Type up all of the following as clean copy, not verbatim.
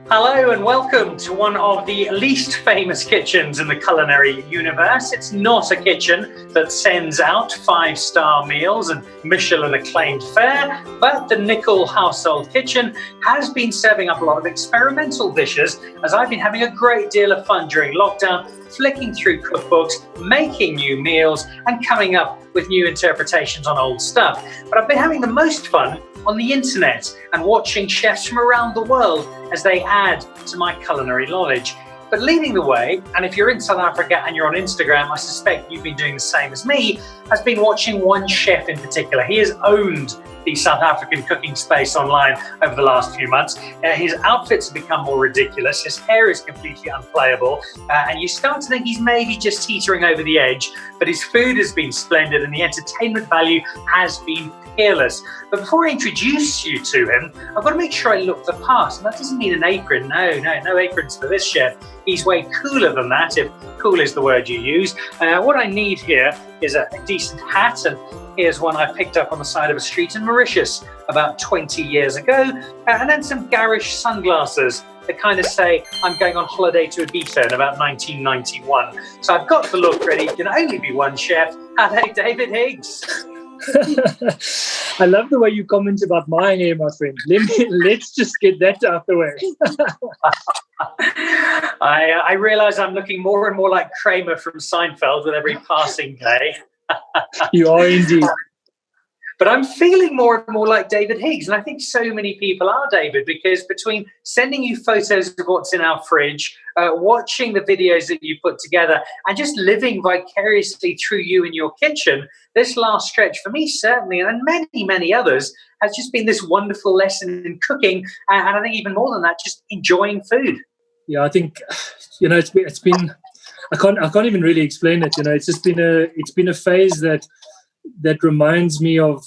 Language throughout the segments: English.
Hello and welcome to one of the least famous kitchens in the culinary universe. It's not a kitchen that sends out 5-star meals and Michelin acclaimed fare, but the Nicholl household kitchen has been serving up a lot of experimental dishes as I've been having a great deal of fun during lockdown, flicking through cookbooks, making new meals and coming up with new interpretations on old stuff. But I've been having the most fun on the internet and watching chefs from around the world as they add to my culinary knowledge. But leading the way, and if you're in South Africa and you're on Instagram, I suspect you've been doing the same as me, has been watching one chef in particular. He has owned the South African cooking space online over the last few months. His outfits have become more ridiculous. His hair is completely unplayable. And you start to think he's maybe just teetering over the edge, but his food has been splendid and the entertainment value has been peerless. But before I introduce you to him, I've got to make sure I look the part. And that doesn't mean an apron. No aprons for this chef. He's way cooler than that, if cool is the word you use. What I need here is a decent hat, and here's one I picked up on the side of a street in Mauritius about 20 years ago, and then some garish sunglasses that kind of say I'm going on holiday to Ibiza in about 1991. So I've got the look ready. It can only be one chef. Hello, David Higgs. I love the way you comment about my hair, my friend. Let's just get that out the way. I realise I'm looking more and more like Kramer from Seinfeld with every passing day. You are indeed. But I'm feeling more and more like David Higgs. And I think so many people are, David, because between sending you photos of what's in our fridge, watching the videos that you put together, and just living vicariously through you in your kitchen, this last stretch for me, certainly, and many, many others, has just been this wonderful lesson in cooking. And I think even more than that, just enjoying food. Yeah, I think, it's been I can't even really explain it. It's just been a phase that reminds me of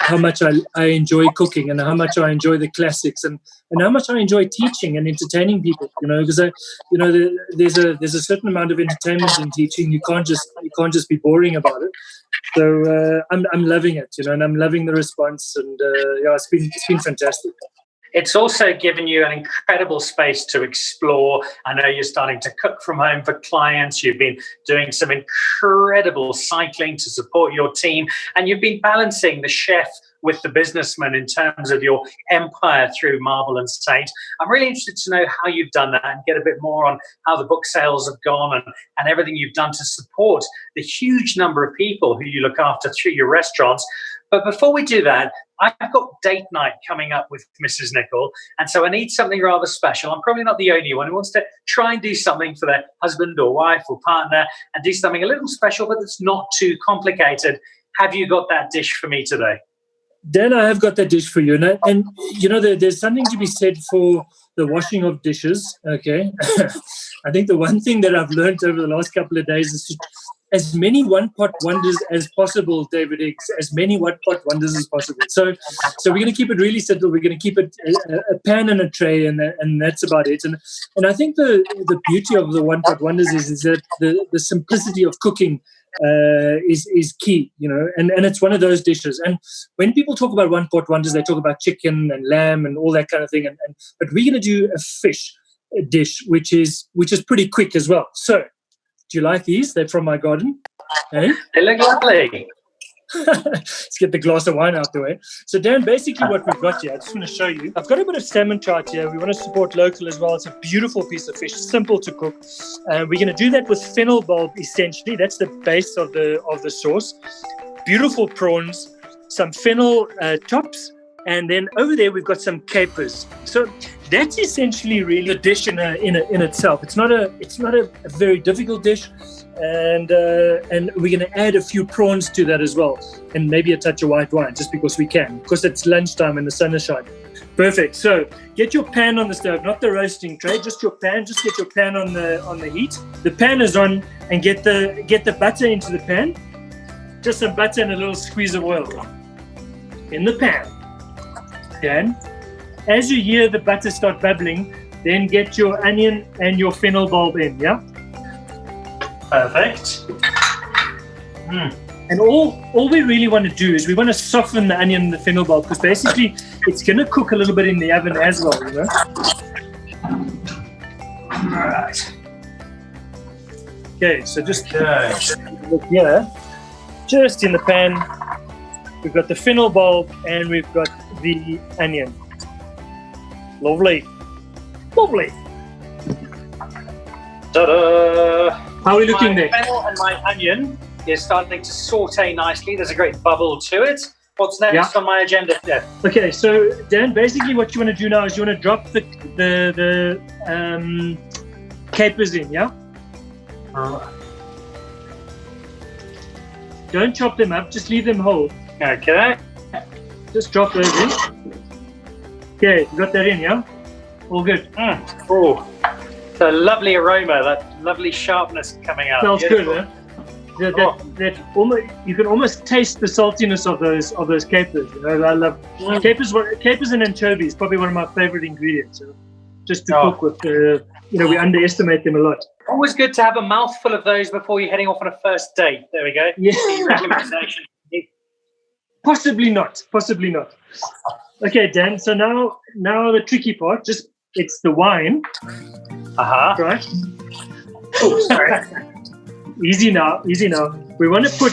how much I enjoy cooking and how much I enjoy the classics and how much I enjoy teaching and entertaining people. Because there's a certain amount of entertainment in teaching. You can't just be boring about it. So I'm loving it, and I'm loving the response, and it's been fantastic. It's also given you an incredible space to explore. I know you're starting to cook from home for clients. You've been doing some incredible cycling to support your team. And you've been balancing the chef with the businessman in terms of your empire through Marble and Saint. I'm really interested to know how you've done that and get a bit more on how the book sales have gone and everything you've done to support the huge number of people who you look after through your restaurants. But before we do that, I've got date night coming up with Mrs. Nicholl, and so I need something rather special. I'm probably not the only one who wants to try and do something for their husband or wife or partner and do something a little special, but it's not too complicated. Have you got that dish for me today? Dan, I have got that dish for you. And there's something to be said for the washing of dishes, okay? I think the one thing that I've learned over the last couple of days is to as many one-pot wonders as possible, David Higgs, as many one-pot wonders as possible. So we're going to keep it really simple. We're going to keep it a pan and a tray, and that's about it. And I think the beauty of the one-pot wonders is that the simplicity of cooking is key, and it's one of those dishes. And when people talk about one-pot wonders, they talk about chicken and lamb and all that kind of thing. But we're going to do a fish dish, which is pretty quick as well. So, do you like these? They're from my garden. Hey? They look lovely. Let's get the glass of wine out the way. So, Dan, basically what we've got here, I just want to show you. I've got a bit of salmon trout here. We want to support local as well. It's a beautiful piece of fish, simple to cook. We're going to do that with fennel bulb, essentially. That's the base of the sauce. Beautiful prawns, some fennel tops, and then over there we've got some capers. So that's essentially really the dish in itself. It's not a very difficult dish, and we're going to add a few prawns to that as well, and maybe a touch of white wine just because we can, because it's lunchtime and the sun is shining. Perfect. So get your pan on the stove, not the roasting tray, just your pan. Just get your pan on the heat. The pan is on, and get the butter into the pan. Just some butter and a little squeeze of oil in the pan. Dan, as you hear the butter start bubbling, then get your onion and your fennel bulb in, yeah? Perfect. And all we really want to do is we want to soften the onion and the fennel bulb, because basically it's going to cook a little bit in the oven as well, Right. Okay, so just Okay. look here, just in the pan, we've got the fennel bulb and we've got the onion. Lovely. Lovely. Ta-da! How are we looking My there? fennel and my onion is starting to saute nicely. There's a great bubble to it. What's next on my agenda, Jeff? Okay, so Dan, basically what you want to do now is you want to drop the capers in, yeah? Don't chop them up, just leave them whole. Okay. Just drop those in. Okay, you got that in, yeah? All good. Oh, it's a lovely aroma, that lovely sharpness coming out. Smells Beautiful. good, huh? That almost, you can almost taste the saltiness of those capers. You know, I love capers. Capers and anchovies, probably one of my favorite ingredients. Just to cook with. We underestimate them a lot. Always good to have a mouthful of those before you're heading off on a first date. There we go. Yeah. Recommendation. Possibly not. Okay, Dan. So now the tricky part. It's the wine. Right. Oh, sorry. Easy now. We want to put.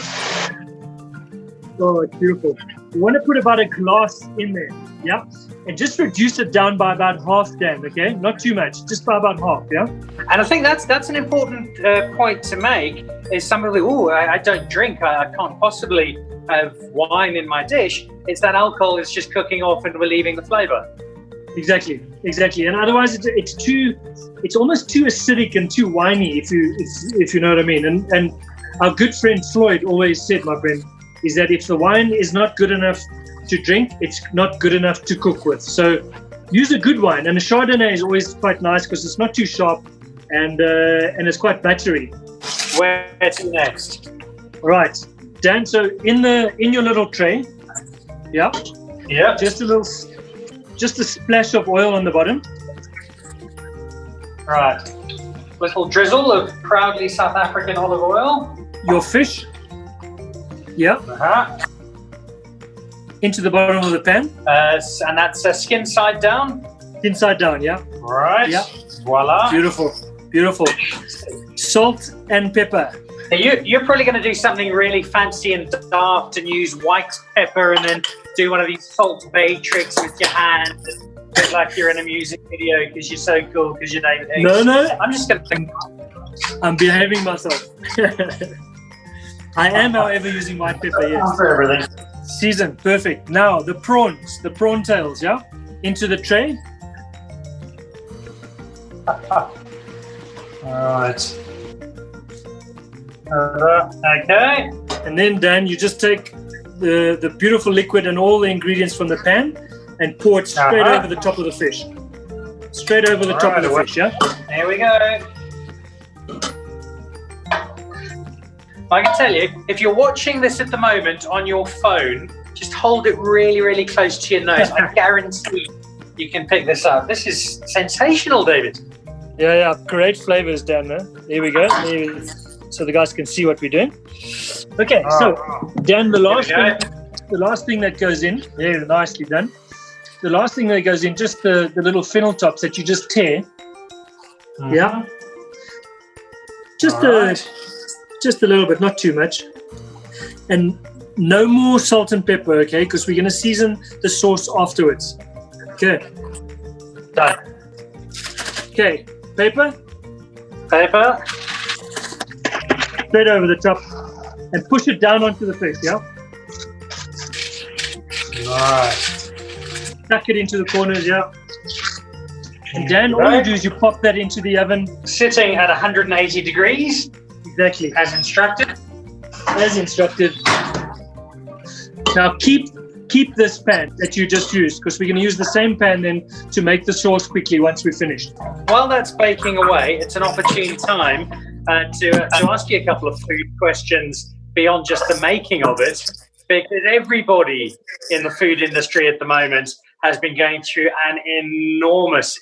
Oh, it's beautiful. We want to put about a glass in there. Yeah. And just reduce it down by about half, Dan, okay? Not too much, just by about half, yeah? And I think that's an important point to make, is somebody, I don't drink, I can't possibly have wine in my dish. It's that alcohol is just cooking off and relieving the flavor. Exactly. And otherwise it's almost too acidic and too winey, if you know what I mean. And our good friend Floyd always said, my friend, is that if the wine is not good enough to drink, it's not good enough to cook with. So use a good wine, and a Chardonnay is always quite nice because it's not too sharp and it's quite battery. Where to next? All right, Dan. So in your little tray, yeah, just a splash of oil on the bottom. Right, little drizzle of proudly South African olive oil. Your fish, yeah. Into the bottom of the pan. And that's skin side down? Inside down, yeah. Right. Yeah. Voila. Beautiful. Salt and pepper. You're probably going to do something really fancy and daft and use white pepper and then do one of these salt bay tricks with your hand. Look like you're in a music video because you're so cool because your name is Higgs. No. I'm just going to... I'm behaving myself. I am, however, using white pepper, yes. For everything. Seasoned, perfect. Now the prawns, the prawn tails, yeah, into the tray. All right. Okay. And then, Dan, you just take the beautiful liquid and all the ingredients from the pan and pour it straight over the top of the fish. Straight over the top of the fish, yeah. There we go. I can tell you, if you're watching this at the moment on your phone, just hold it really, really close to your nose. I guarantee you can pick this up. This is sensational, David. Yeah. Great flavors, Dan. There we go. So the guys can see what we're doing. Okay, so Dan, the last thing that goes in, nicely done. The last thing that goes in, just the little fennel tops that you just tear. Mm-hmm. Yeah. Just a little bit, not too much. And no more salt and pepper, okay? Because we're going to season the sauce afterwards. Okay. Done. Okay. Pepper. Straight over the top. And push it down onto the fish, yeah? Nice. Tuck it into the corners, yeah? And Dan, all you do is you pop that into the oven. Sitting at 180 degrees. Exactly. As instructed. Now keep this pan that you just used, because we're going to use the same pan then to make the sauce quickly once we're finished. While that's baking away, it's an opportune time to ask you a couple of food questions beyond just the making of it, because everybody in the food industry at the moment has been going through an enormous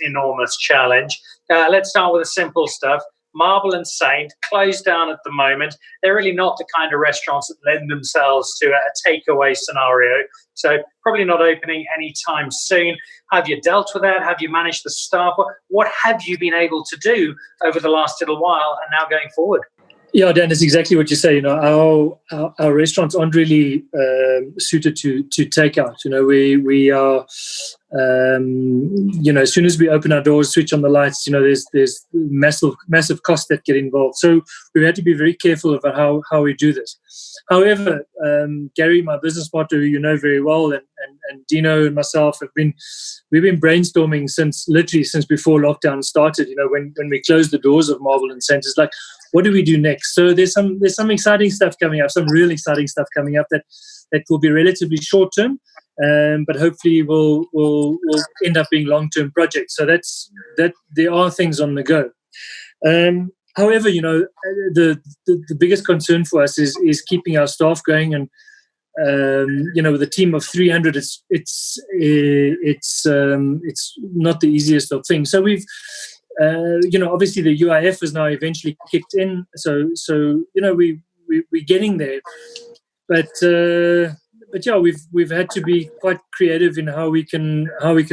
challenge. Let's start with the simple stuff. Marble and Saint, closed down at the moment. They're really not the kind of restaurants that lend themselves to a takeaway scenario. So probably not opening anytime soon. Have you dealt with that? Have you managed the staff? What have you been able to do over the last little while and now going forward? Yeah, Dan, that's exactly what you say. Our restaurants aren't really suited to takeout. We are. As soon as we open our doors, switch on the lights, there's massive costs that get involved. So we've had to be very careful about how we do this. However, Gary, my business partner, who you know very well, and Dino and myself we've been brainstorming since before lockdown started. When we closed the doors of Marble and Saint, it's like, what do we do next? So there's some exciting stuff coming up, some really exciting stuff coming up that will be relatively short term. But hopefully will end up being long-term projects. So that there are things on the go. However, the biggest concern for us is keeping our staff going, and with a team of 300, it's not the easiest of things. So we've obviously the UIF is now eventually kicked in. So we're getting there, but yeah, we've had to be quite creative in how we can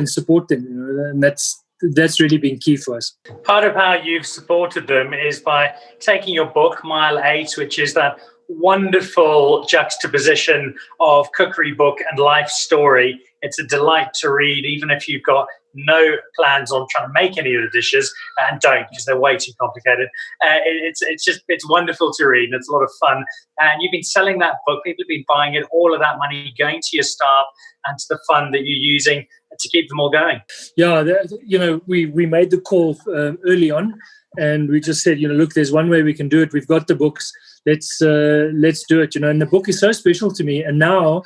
support them, and that's really been key for us. Part of how you've supported them is by taking your book, Mile 8, which is that wonderful juxtaposition of cookery book and life story. It's a delight to read, even if you've got no plans on trying to make any of the dishes, and don't, because they're way too complicated. It's wonderful to read, and it's a lot of fun. And you've been selling that book. People have been buying it. All of that money going to your staff and to the fund that you're using to keep them all going. Yeah, we made the call early on, and we just said, look, there's one way we can do it. We've got the books. Let's do it. And the book is so special to me, and now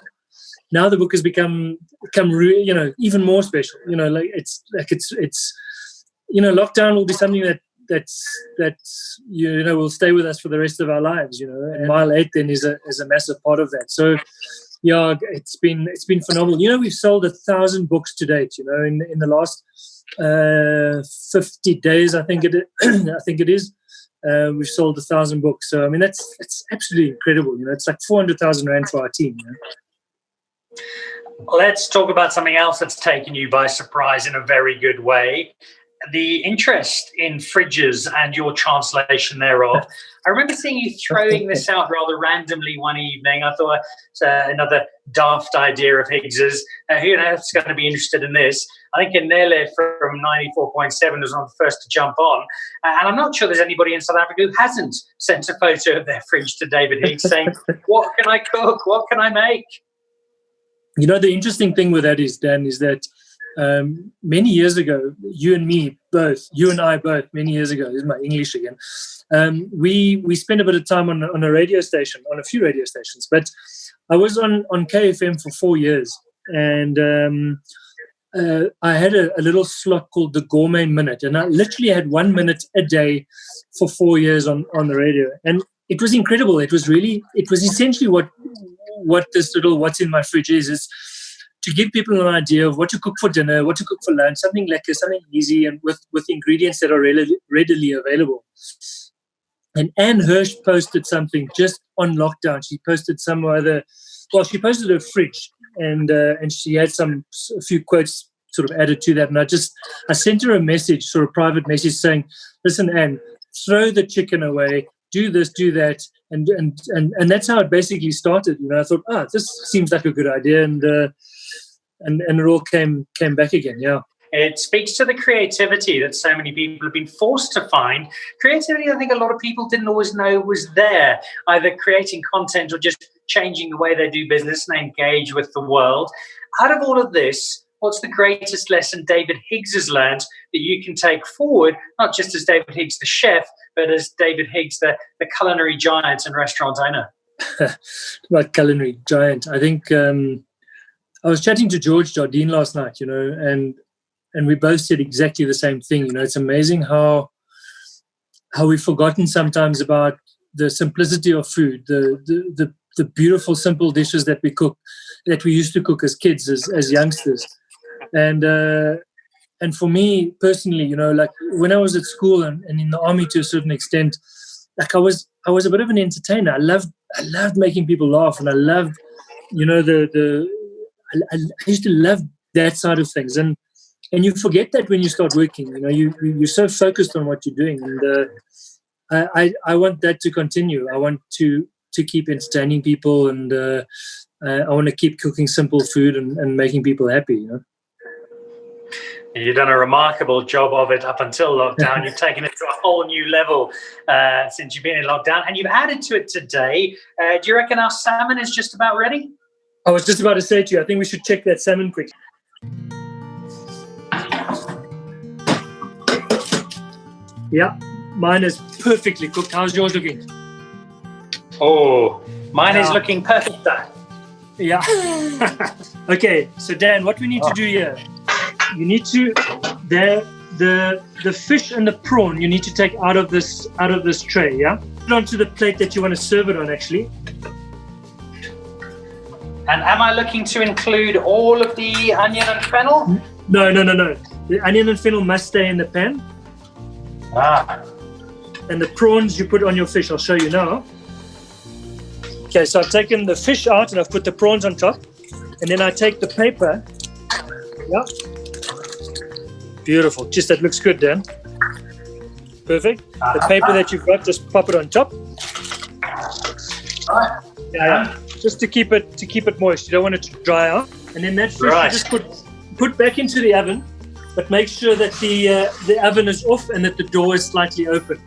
the book has become even more special. It's lockdown will be something that will stay with us for the rest of our lives. And Mile 8 then is a massive part of that. So yeah, it's been phenomenal. We've sold 1,000 books to date. In the last 50 days, I think it is. We've sold 1,000 books. So that's absolutely incredible. It's like 400,000 rand for our team. Let's talk about something else that's taken you by surprise in a very good way. The interest in fridges and your translation thereof. I remember seeing you throwing this out rather randomly one evening. I thought it's another daft idea of Higgs's. Who else is going to be interested in this? I think Inele from 94.7 was one of the first to jump on. And I'm not sure there's anybody in South Africa who hasn't sent a photo of their fridge to David Higgs saying, what can I cook? What can I make? The interesting thing with that is, Dan, is that many years ago, you and I both, many years ago, this is my English again, we spent a bit of time on a radio station, on a few radio stations, but I was on KFM for 4 years, and I had a little slot called the Gourmet Minute, and I literally had 1 minute a day for 4 years on the radio, and it was incredible. It was essentially what this little what's in my fridge is to give people an idea of what to cook for dinner, what to cook for lunch, something lekker, something easy, and with ingredients that are readily available. And Anne Hirsch posted something just on lockdown. She posted she posted her fridge, and she had a few quotes sort of added to that. And I sent her a message, sort of private message, saying, listen, Anne, throw the chicken away, do this, do that. And that's how it basically started. I thought, this seems like a good idea, and it all came back again. Yeah. It speaks to the creativity that so many people have been forced to find. Creativity, I think a lot of people didn't always know was there, either creating content or just changing the way they do business and engage with the world. Out of all of this, what's the greatest lesson David Higgs has learned that you can take forward, not just as David Higgs, the chef, but as David Higgs, the culinary giant and restaurant owner? About culinary giant, I think I was chatting to George Jardine last night, and we both said exactly the same thing. It's amazing how we've forgotten sometimes about the simplicity of food, the beautiful, simple dishes that we cook, that we used to cook as kids, as youngsters. And And for me personally, like when I was at school and in the army to a certain extent, like I was a bit of an entertainer. I loved making people laugh, and I loved, I used to love that side of things. And you forget that when you start working. You're so focused on what you're doing, and I want that to continue. I want to keep entertaining people, and I want to keep cooking simple food and making people happy. You've done a remarkable job of it up until lockdown. You've taken it to a whole new level since you've been in lockdown, and you've added to it today. Do you reckon our salmon is just about ready? I was just about to say to you, I think we should check that salmon quick. Yeah, mine is perfectly cooked. How's yours looking? Oh, mine is looking perfect. Yeah. Okay, so Dan, what we need to do here, you need to the fish and the prawn you need to take out of this tray, yeah? Put it onto the plate that you want to serve it on, actually. And am I looking to include all of the onion and fennel? No. The onion and fennel must stay in the pan. And the prawns you put on your fish. I'll show you now. Okay, so I've taken the fish out and I've put the prawns on top. And then I take the paper. Yeah. Beautiful. Just that looks good, Dan. Perfect. The paper that you've got, just pop it on top. Yeah. Just to keep it moist. You don't want it to dry out. And then that fish you just put back into the oven, but make sure that the oven is off and that the door is slightly open.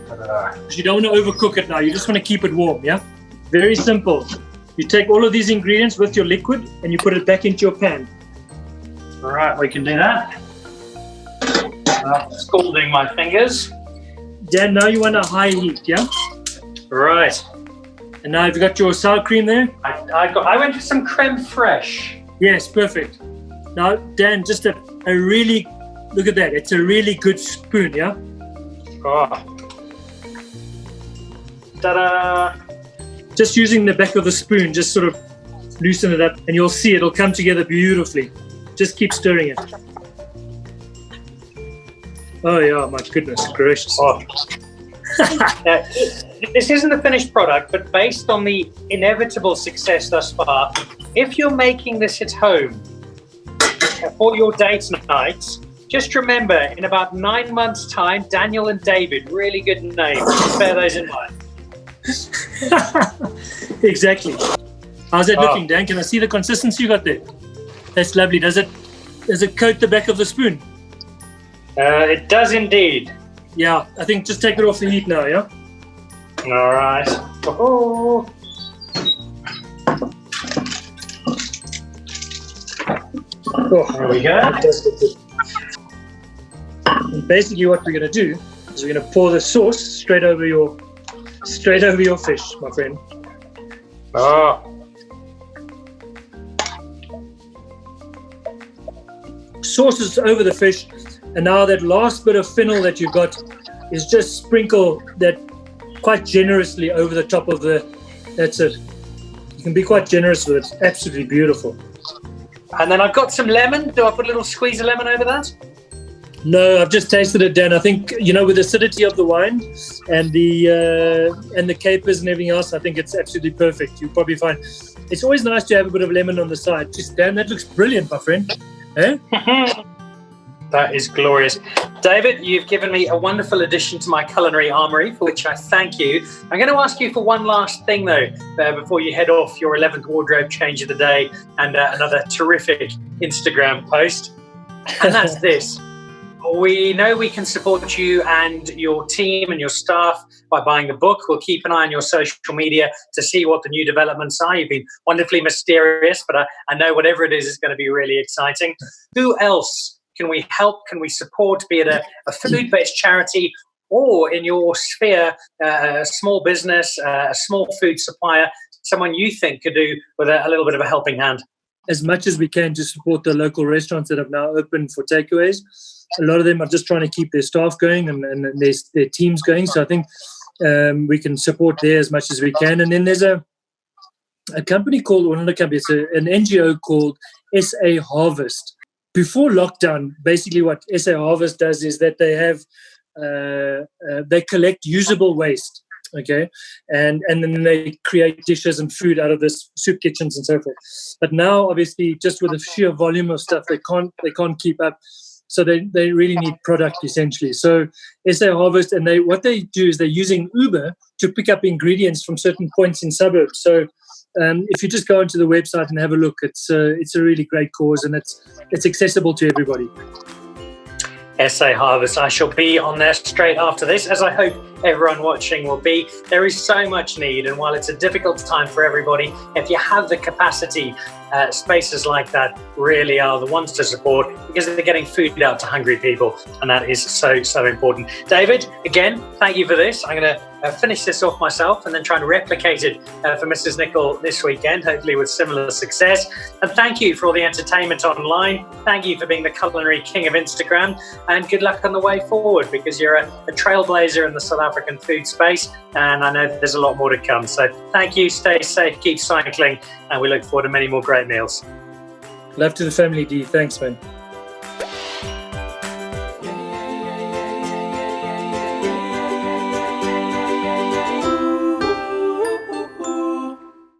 Because you don't want to overcook it now. You just want to keep it warm, yeah? Very simple. You take all of these ingredients with your liquid and you put it back into your pan. All right, we can do that. Scalding my fingers. Dan, now you want a high heat, yeah? Right. And now you've got your sour cream there. I went for some creme fraiche. Yes, perfect. Now, Dan, just a really, look at that. It's a really good spoon, yeah? Oh. Ta-da! Just using the back of the spoon, just sort of loosen it up, and you'll see it'll come together beautifully. Just keep stirring it. Oh, yeah, my goodness gracious. Oh. This isn't the finished product, but based on the inevitable success thus far, if you're making this at home for your date nights, just remember, in about 9 months' time, Daniel and David, really good names. Bear those in mind. Exactly. How's that looking, Dan? Can I see the consistency you got there? That's lovely. Does it coat the back of the spoon? It does indeed. Yeah, I think just take it off the heat now, yeah? All right. Oh. There we go. And basically what we're going to do is we're going to pour the sauce straight over your fish, my friend. Oh. Sauce is over the fish, and now that last bit of fennel that you got is just sprinkle that quite generously over the top of that's it. You can be quite generous with it. It's absolutely beautiful. And then I've got some lemon. Do I put a little squeeze of lemon over that? No, I've just tasted it, Dan. I think, with the acidity of the wine and the capers and everything else, I think it's absolutely perfect. You'll probably find it's always nice to have a bit of lemon on the side. Just, Dan, that looks brilliant, my friend. Eh? That is glorious. David, you've given me a wonderful addition to my culinary armory, for which I thank you. I'm going to ask you for one last thing, though, before you head off your 11th wardrobe change of the day and another terrific Instagram post. And that's this. We know we can support you and your team and your staff by buying the book. We'll keep an eye on your social media to see what the new developments are. You've been wonderfully mysterious, but I know whatever it is going to be really exciting. Who else can we help? Can we support, be it a food-based charity or in your sphere, a small business, a small food supplier, someone you think could do with a little bit of a helping hand? As much as we can to support the local restaurants that have now opened for takeaways. A lot of them are just trying to keep their staff going and their teams going. So I think we can support there as much as we can. And then there's a company called, or not a company, it's an NGO called SA Harvest. before lockdown, basically what SA Harvest does is that they have they collect usable waste, okay, and then they create dishes and food out of this, soup kitchens and so forth. But now, obviously, just with the sheer volume of stuff, they can't keep up. So they really need product, essentially. So SA Harvest, and what they do is they're using Uber to pick up ingredients from certain points in suburbs. So if you just go onto the website and have a look, it's a really great cause, and it's accessible to everybody. SA Harvest. I shall be on there straight after this, as I hope everyone watching will be. There is so much need, and while it's a difficult time for everybody, if you have the capacity, spaces like that really are the ones to support, because they're getting food out to hungry people, and that is so important. David, again, thank you for this. I'm going to finish this off myself and then try and replicate it for Mrs. Nicholl this weekend, hopefully with similar success. And thank you for all the entertainment online. Thank you for being the culinary king of Instagram, and good luck on the way forward, because you're a trailblazer in the South African food space, and I know there's a lot more to come. So thank you, stay safe, keep cycling, and we look forward to many more great meals. Love to the family, D. Thanks, man.